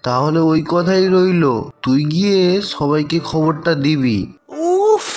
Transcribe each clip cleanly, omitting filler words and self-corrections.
তাহলে ওই কথাই রইলো, তুই গিয়ে সবাইকে খবরটা দিবি। উফ,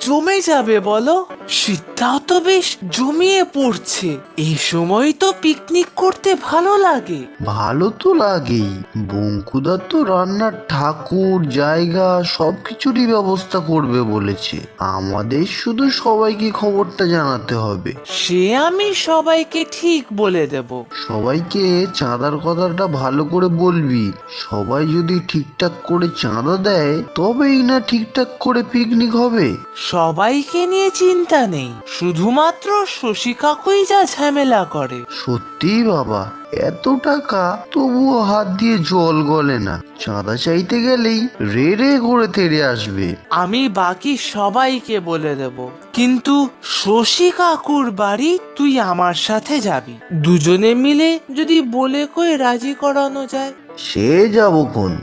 জমে যাবে বলো। শীতটাও তো বেশ জমিয়ে পড়ছে। এই সময় তো পিকনিক করতে ভালো লাগে। ভালো তো লাগেই, বঙ্কুদার তো রান্নার ঠাকুর জায়গা সবকিছুরই ব্যবস্থা করবে বলেছে। আমাদের শুধু সবাইকে খবরটা জানাতে হবে। সে আমি সবাইকে ঠিক বলে দেব। সবাইকে চাঁদার কথাটা ভালো করে বলবি। সবাই যদি ঠিকঠাক করে চাঁদা দেয় তবেই না ঠিকঠাক করে পিকনিক হবে। সবাইকে নিয়ে চিন্তা নেই, শুধুমাত্র শশী কাকুই যা ঝামেলা করে। সত্যিই বাবা, এত টাকা তবুও হাত দিয়ে জল গলে না। চাঁদা চাইতে গেলেই রে রে করে তেড়ে আসবে। আমি বাকি সবাইকে বলে দেব, কিন্তু শশী কাকুর বাড়ি তুই আমার সাথে যাবি। দুজনে মিলে যদি বলে কই রাজি করানো যায়। সে যাবো কোন,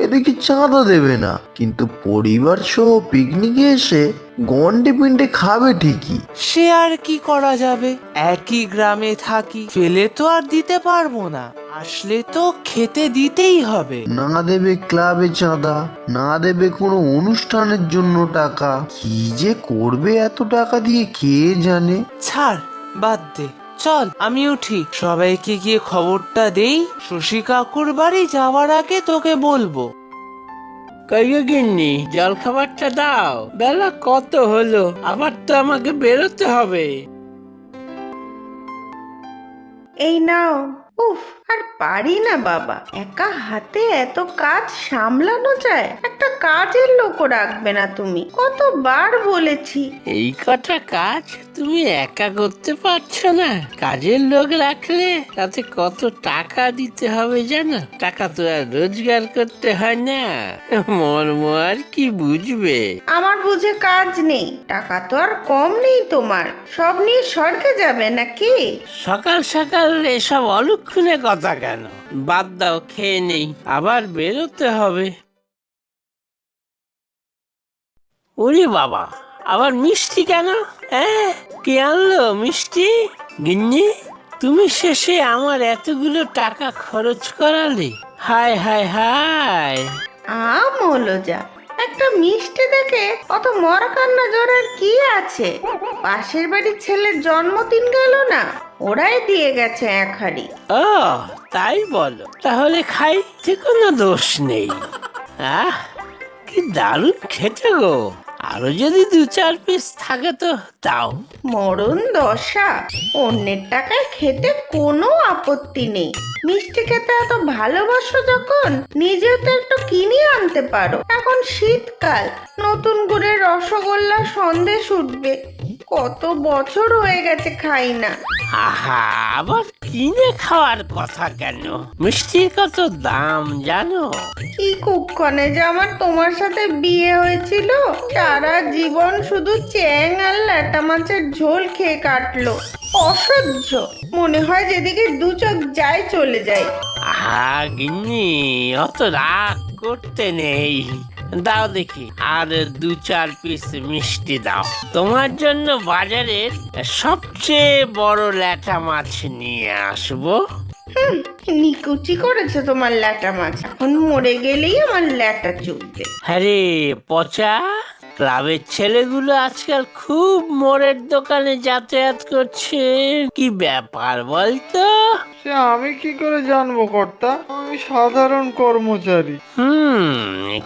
এদিকে চাঁদা দেবে না, কিন্তু পরিবার সহ পিকনিকে এসে গন্ডে পিন্ডে খাবে ঠিকই। সে আর কি করা যাবে, একই গ্রামে থাকি, ফেলে তো আর দিতে পারবো না। আসলে তো খেতে দিতেই হবে। না দেবে ক্লাবে চাঁদা, না দেবে কোনো অনুষ্ঠানের জন্য টাকা, কি যে করবে এত টাকা দিয়ে কে জানে। ছাড়, বাদ দে। চল আমি উঠি, সবাইকে গিয়ে খবরটা দেই। শশী কাকুর বাড়ি যাওয়ার আগে তোকে বলবো। কইও গিন্নি, জল খাবারটা দাও, বেলা কত হলো, আবার তো আমাকে বেরোতে হবে। এই নাও। উফ, আর পারি না বাবা, একা হাতে এত কাজ সামলানো যায়? একটা কাজের লোকও রাখবে না তুমি? কতবার বলেছি। এই কটা কাজ তুমি একা করতে পারছো না? কাজের লোক রাখলে তাতে কত টাকা দিতে হবে জানো? টাকা তো আর রোজগার করতে হয় না, মর্ম আর কি বুঝবে। আমার বুঝে কাজ নেই, টাকা তো আর কম নেই তোমার। সব নিয়ে স্বর্গে যাবে নাকি? সকাল সকাল এসব অলক্ষণে কথা কেন? বাদ দাও, খেয়ে নেই, আবার বেরোতে হবে। ওরে বাবা, আবার মিষ্টি কেন? হ্যাঁ, কে আনলো মিষ্টি? গিন্নি, তুমি শেষে আমার এতগুলো টাকা খরচ করালে? হায় হায় হায়। হলো যা, একটা মিষ্টি দেখে অত মরা কান্না জোরের কি আছে? পাশের বাড়ির ছেলের জন্মদিন গেল না, ওরাই দিয়ে গেছে এক হাড়ি। ও তাই বলো, তাহলে খাই, যে কোনো দোষ নেই। আহ, কি দারুণ খেতে গো। আরো যদি 2-4 পিস থাকে তো দাও। মরণ দশা, অন্যের টাকায় খেতে কোনো আপত্তি নেই। মিষ্টি খেতে এত ভালোবাসো যখন, নিজেও তো একটু কিনে আনতে পারো। এখন শীতকাল, নতুন করে রসগোল্লা সন্দেশ উঠবে। কত বছর হয়ে গেছে খাই না। আহা, আবার কিনে খাওয়ার কথা কেন? মিষ্টির কত দাম জানো? কি কুক্ষণে যে আমার তোমার সাথে বিয়ে হয়েছিল, সারা জীবন শুধু চ্যাং আর ল্যাটা মাছের ঝোল খেয়ে কাটলো। অসহ্য, মনে হয় যেদিকে দু চোখ যায় চলে যায়। আহা গিন্নি, অত রাগ করতে নেই। দাও দেখি আর 2-4 পিস মিষ্টি দাও। তোমার জন্য বাজারের সবচেয়ে বড় ল্যাটা মাছ নিয়ে আসবো। নিকুচি করেছে তোমার ল্যাটা মাছ, এখন মরে গেলেই আমার ল্যাটা চুলবে। আরে পচা, ক্লাবের ছেলেগুলো আজকাল খুব মোড়ের দোকানে যাতায়াত করছে, কি ব্যাপার বলতো? সে আমি কি করে জানবো কর্তা, আমি সাধারণ কর্মচারী।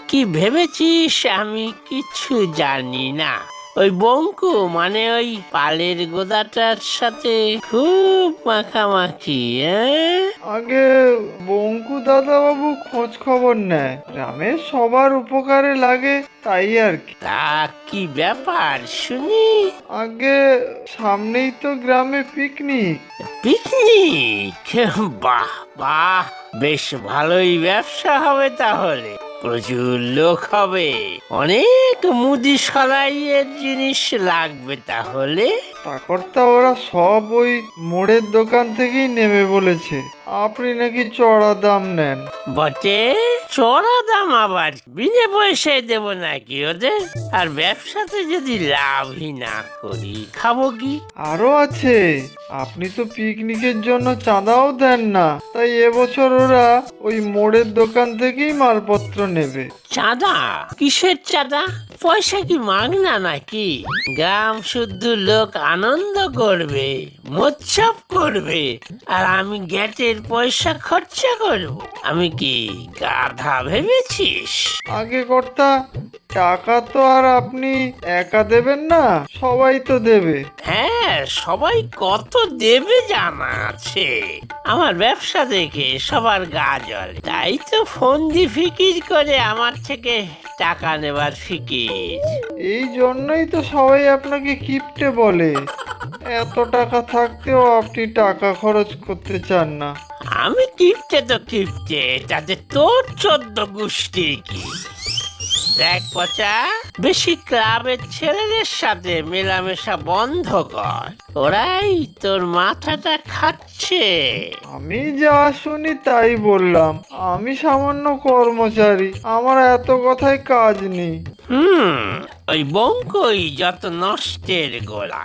কি ভেবেছিস আমি কিছু জানি না? ওই বঙ্কু মানে ওই পালের গোদাটার সাথে খুব মাখামাখি। আগে বঙ্কু দাদা বাবু খোঁজ খবর নেয়, গ্রামের সবার উপকারে লাগে, তাই আর কি। তা কি ব্যাপার শুনি? আগে সামনেই তো গ্রামে পিকনিক। পিকনিক? বাহ বাহ, বেশ ভালোই ব্যবসা হবে তাহলে। প্রচুর লোক হবে, অনেক মুদি সরাইয়ের জিনিস লাগবে তাহলে। তা কর্তা, ওরা সব ওই মোড়ের দোকান থেকেই নেবে বলেছে। আপনি নাকি চড়া দাম নেন। বটে, চড়া দাম বললাম আবার বিনা পয়সায় দেব নাকি ওদের? আর ব্যবসাতে যদি লাভই না করি খাবো কি? আরো আছে, আপনি তো পিকনিকের জন্য চাঁদাও দেন না, তাই এবছর ওরা ওই মোড়ের দোকান থেকেই মালপত্র নেবে। চাঁদা? কিসের চাঁদা? পয়সা কি মাগনা নাকি? গ্রাম শুদ্ধ লোক আনন্দ করবে, মোৎসব করবে, আর আমি গ্যাটের পয়সা খরচা করব? আমি কি গাধা ভেবেছিস? আগে কর্তা, টাকা তো আর আপনি একা দেবেন না, সবাই তো দেবে। হ্যাঁ, সবাই কত দেবে জানা আছে। আমার ব্যবসা দেখে সবার গা জ্বলে, তাই তো ফন্দি ফিকির করে আমার থেকে টাকা নেবার ফিকির। এই জন্যই তো সবাই আপনাকে কিপটে বলে। এত টাকা থাকতেও আপনি টাকা খরচ করতে চান না। আমি কিপটে তো কিপটে, তাতে তোর 14 গোষ্ঠীর কি? দেখ পচা, বেশি ক্লাবের ছেলেদের সাথে মেলামেশা বন্ধ কর, ওরাই তোর মাথাটা খাচ্ছে। আমি যা শুনি তাই বললাম। আমি সামান্য কর্মচারী, আমার এত কথায় কাজ নেই। ওই বঙ্কই যত নষ্টের গোড়া,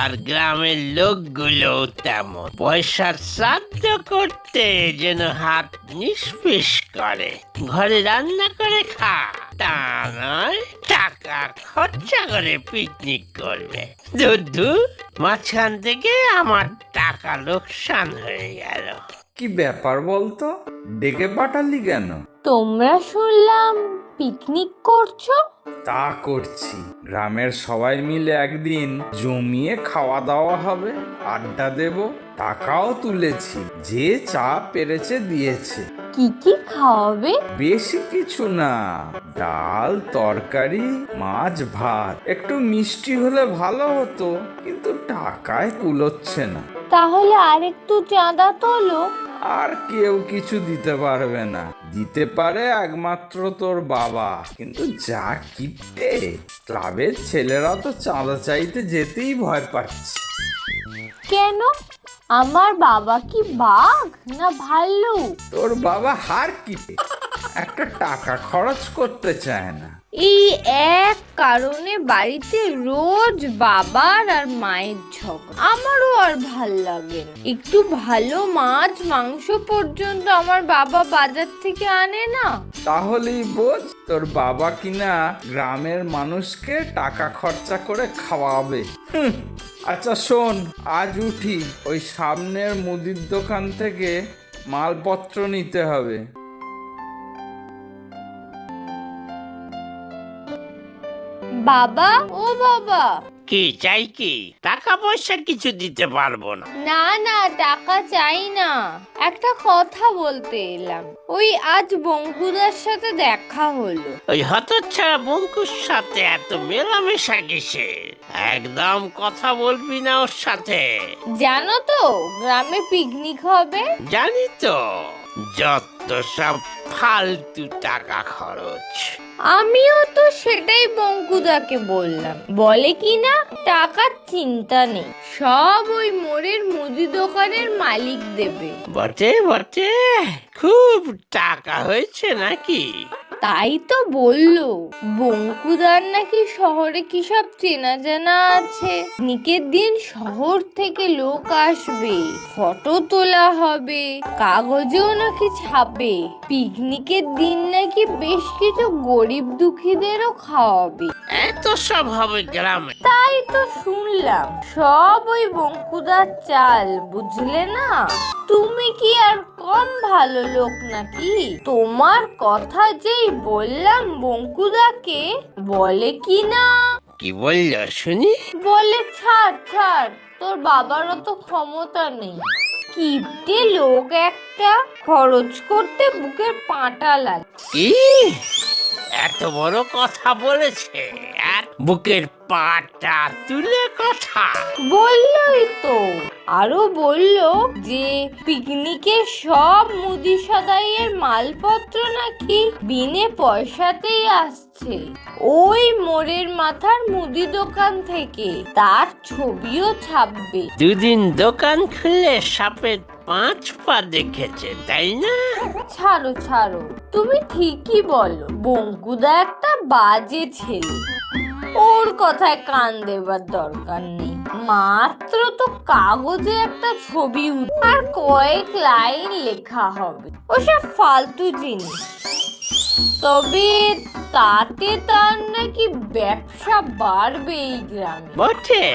আর গ্রামের লোকগুলো তেমন। পয়সার শ্রাদ্ধ করতে যেন হাত নিষ্পিস করে, ঘরে রান্না করে খা, তা নয় টাকা খরচা করে পিকনিক করবে। দুধু, মাঝখান থেকে আমার টাকা লোকসান হয়ে গেল। কি ব্যাপার বলতো, ডেকে পাঠালি কেন? তোমরা শুনলাম পিকনিক করছো। তা করছি, গ্রামের সবাই মিলে একদিন জমিয়ে খাওয়া দাওয়া হবে, আড্ডা দেব, টাকাও তুলেছি, যে চা পেরেছে দিয়েছে। কি কি খাওয়াবে? বেশি কিছু না, ডাল তরকারি মাছ ভাত, একটু মিষ্টি হলে ভালো হতো, কিন্তু টাকায় কুলোচ্ছে না। তাহলে আরেকটু চাঁদা তোলো। আর কেউ কিছু দিতে পারবে না, দিতে পারে একমাত্র তোর বাবা, কিন্তু যা কিপটে, ক্লাবের ছেলেরা তো চাঁদা চাইতে যেতেই ভয় পাচ্ছে। কেন? আমার বাবা কি বাঘ না ভাল্লুক? তোর বাবা হার কিপটে, একটা টাকা খরচ করতে চায় না। এই এক কারণে বাড়িতে রোজ বাবার আর মায়ের ঝগড়া। আমারও আর ভাল লাগে না। একটু ভালো মাছ মাংস পর্যন্ত আমার বাবা বাজার থেকে আনে না। তাহলেই বোঝ, তোর বাবা কিনা গ্রামের মানুষকে টাকা খরচা করে খাওয়াবে। আচ্ছা শোন, আজ উঠি, ওই সামনের মুদির দোকান থেকে মালপত্র নিতে হবে। বাবা, ও বাবা। কি চাই? কি টাকা পয়সা কিছু দিতে পারবো না। না না, টাকা চাই না, একটা কথা বলতে এলাম। ওই আজ বঙ্কুদার সাথে দেখা হলো। ওই হতচ্ছাড়া বঙ্কুর সাথে এত মেলামেশা কিসের? একদম কথা বলবি না ওর সাথে। জানো তো গ্রামে পিকনিক হবে। জানি তো, যত সব ফালতু টাকা খরচ। আমিও তো সেটাই বঙ্কুদাকে বললাম। বলে কি না টাকার চিন্তা নেই, সব ওই মোড়ের মুদি দোকানের মালিক দেবে। বটে বটে, খুব টাকা হয়েছে নাকি? তাই তো বললো। বঙ্কুদার নাকি শহরে কি সব চেনা জানা আছে। পিকনিকের দিন শহর থেকে লোক আসবে, ফটো তোলা হবে, কাগজেও নাকি ছাপে। পিকনিকের দিন নাকি বেশ কিছু গরিব দুঃখীদেরও খাওয়াবে। এত সব হবে গ্রামে? তাই তো শুনলাম, সব ওই বঙ্কুদার চাল, বুঝলে না? তুমি কি আর কম ভালো লোক নাকি? তোমার কথা যেই বললাম বঙ্কুদাকে, বলে কি না, কি বলল শুনি? বলে ছাড় ছাড়, তোর বাবারও তো ক্ষমতা নেই। কিপটে লোক একটা, খরচ করতে বুকের পাটা লাগে। কি এত বড় কথা বলেছে? আর বুকের পাটা তুলে কথা। বললোই তো, আরো বললো যে পিকনিকের সব মুদি সদাইয়ের মালপত্র নাকি বিনে পয়সাতেই আসছে ওই মোড়ের মাথার মুদি দোকান থেকে, তার ছবিও ছাপবে। দুদিন দোকান খুলে সাপের 5 পা দেখেছে, তাই না? ছাড়ো ছাড়ো, তুমি ঠিকই বলো, বঙ্কুদা একটা বাজে ছেলে, ওর কথায় কান দেবার দরকার নেই। মাত্র তো কাগজে একটা ছবি আর কয়েক লাইন লেখা হবে, ওসব ফালতু জিনিস। তবে তাতে তার নাকি ব্যবসা বাড়বে এই গ্রামে। বটে,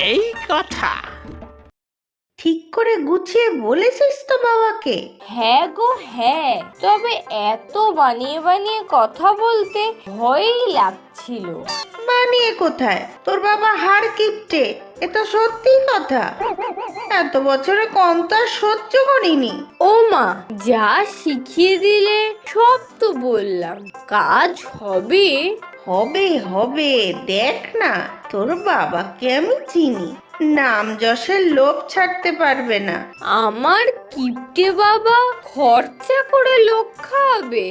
এই কথা। ঠিক করে গুছিয়ে বলেছিস তো বাবাকে? হ্যাঁ গো হ্যাঁ, তবে এত বানিয়ে বানিয়ে কথা বলতে ভয়ই লাগছিল। বানিয়ে কোথায়, তোর বাবা হাড় কিপটে, এ তো সত্যি কথা। এত বছরে কম তো আর সহ্য করিনি। ও মা, যা শিখিয়ে দিলে সব তো বললাম, কাজ হবে। হবে হবে, দেখ না, তোর বাবাকে আমি চিনি, নাম যশের লোভ ছাড়তে পারবে না। আমার কিপটে বাবা খরচা করে লোক খাওয়াবে?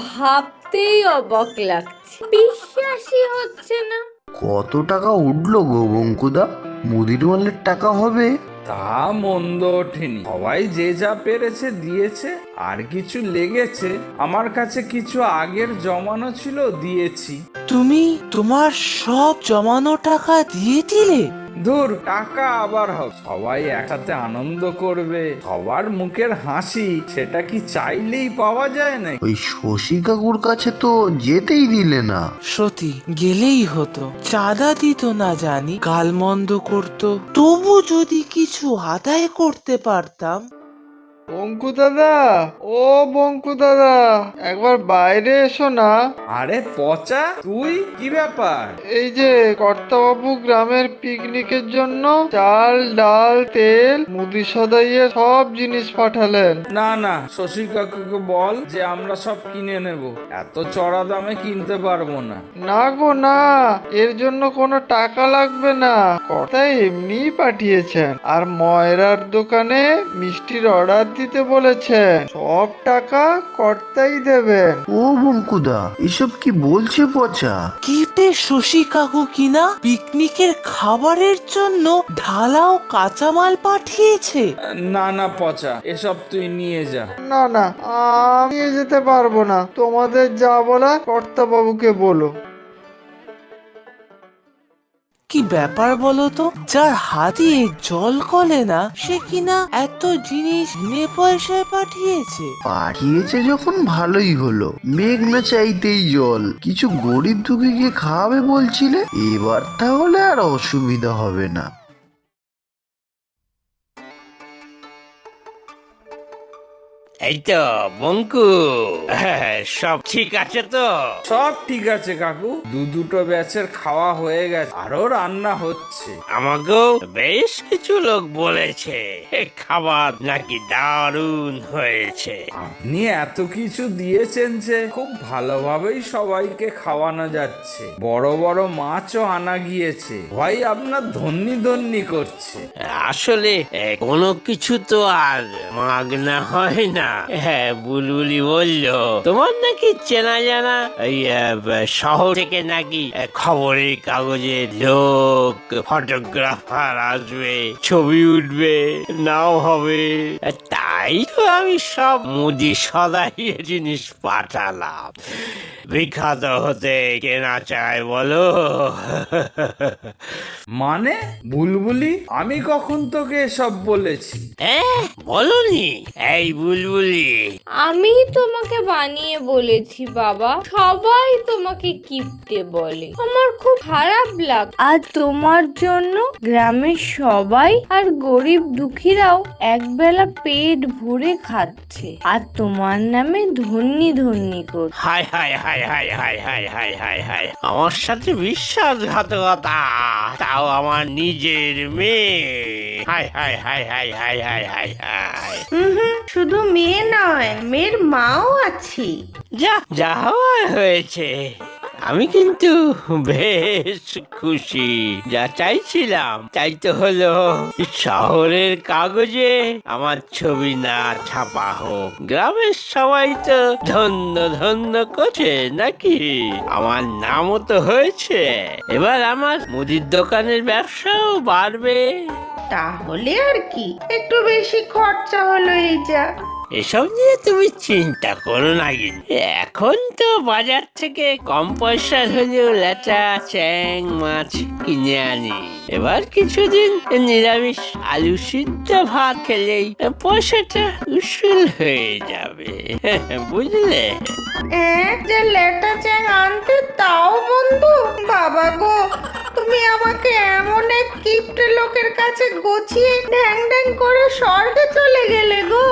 ভাবতেই অবাক লাগছে, বিশ্বাসই হচ্ছে না। কত টাকা উঠলো গো বঙ্কুদা? মুদির মালের টাকা হবে? তা মন্দ ওঠেনি, সবাই যে যা পেরেছে দিয়েছে, আর কিছু লেগেছে। আমার কাছে কিছু আগের জমানো ছিল, দিয়েছি। তুমি তোমার সব জমানো টাকা দিয়ে দিলে? ধুর, টাকা আবার হবে, সবাই একসাথে আনন্দ করবে, সবার মুখের হাসি, সেটা কি চাইলেই পাওয়া যায় না? ওই শশী কাকুর কাছে তো যেতেই দিলে না। সত্যি গেলেই হতো, চাঁদা দিত না জানি, গালমন্দ করতো, তবু যদি কিছু আদায় করতে পারতাম। বঙ্কু দাদা, ও বঙ্কু দাদা, একবার বাইরে এসো না। আরে পচা, তুই? কি ব্যাপার? এই যে কর্তাবাবু গ্রামের পিকনিকের জন্য চাল ডাল তেল মুদি সদাইয়ে সব জিনিস পাঠালেন। না না, শশী কাকুকে বল যে আমরা সব কিনে নেব, এত চড়া দামে কিনতে পারবো না। না গো না, এর জন্য কোনো টাকা লাগবে না, কর্তা এমনি পাঠিয়েছেন। আর ময়রার দোকানে মিষ্টির অর্ডার দিতে বলেছেন, সব টাকা কর্তাই দেবেন। ও বঙ্কুদা, এসব কি বলছে পচা? কিপটে শশী কাকু কিনা পিকনিকের খাবারের জন্য ঢালাও কাঁচামাল পাঠিয়েছে। না না পচা, এসব তুই নিয়ে যা। না না, আমি যেতে পারবো না, তোমাদের যা বলা কর্তাবাবুকে বলো। কি ব্যাপার বলো তো, যার হাতে জল কলে না সে কিনা এত জিনিস বিনে পয়সায় পাঠিয়েছে। পাঠিয়েছে যখন ভালোই হলো, মেঘ না চাইতেই জল, কিছু গরিব দুঃখীকে খাওয়াবে বলছিলে, এবার তাহলে আর অসুবিধা হবে না। এই তো বঙ্কু, সব ঠিক আছে তো? সব ঠিক আছে কাকু, দুটো ব্যাচের খাওয়া হয়ে গেছে, আরো রান্না হচ্ছে। আমাকেও বেশ কিছু লোক বলেছে খাবার নাকি দারুণ হয়েছে। আপনি এত কিছু দিয়েছেন যে খুব ভালোভাবেই সবাইকে খাওয়ানো যাচ্ছে, বড় বড় মাছও আনা গিয়েছে, ভাই আপনার ধন্যি ধন্যি করছে। আসলে কোনো কিছু তো আর মাগনা হয় না। হ্যাঁ, বুলবুলি বললো তোমার নাকি চেনা জানা এই শহর থেকে নাকি খবরের কাগজে লোক, ফটোগ্রাফার আসবে, ছবি উঠবে, নাও হবে, তাই তো আমি সব মুদি সদাইয়ে জিনিস পাঠালাম। বিখ্যাত হতে কেনা চায় বলো? মানে বুলবুলি, আমি কখন তোকে এসব বলেছি? বলনি? এই বুলবুলি, আমি তোমাকে বানিয়ে বলেছি বাবা, সবাই তোমাকে কিপটে বলে, আমার খুব খারাপ লাগ। আর তোমার জন্য গ্রামের সবাই আর গরিব দুঃখীরাও একবেলা পেট ভরে খাচ্ছে, আর তোমার নামে ধন্যি ধন্যি কর। হায় হায় হায় হায় হায় হায় হায় হায় হায়, আমার সাথে বিশ্বাসঘাতকতা, তাও আমার নিজের মেয়ে। হায় হায় হায় হায় হায় হায় হায় হায়। শুধু মেয়ে নয়, মেয়ের মাও আছি। যা যা হওয়ার হয়েছে। আমি কিন্তু বেশ খুশি। যা চাইছিলাম তাই তো হলো, শহরের কাগজে আমার ছবি না ছাপা হোক, গ্রামের সবাই তো ধন্য ধন্য করছে নাকি, আমার নামও তো হয়েছে, এবার আমার মুদির দোকানের ব্যবসাও বাড়বে। তাহলে আর কি, একটু বেশি খরচা হলো এই যা। এসব নিয়ে তুমি চিন্তা করো না গিন্নি। এখন তো বাজার থেকে কম পয়সার হলেও ল্যাটা চ্যাং মাছ কিনে আনি। এবার কিছুদিন নিরামিষ আলু সিদ্ধ ভাত খেলেই পয়সাটা উসুল হয়ে যাবে, বুঝলে? যে লেটা চ্যাং আনতে তাও বন্ধু, বাবা গো, তুমি আমাকে এমন এক কিপ্টে লোকের কাছে গছিয়ে ঢ্যাং ঢ্যাং করে স্বর্গে চলে গেলে গো।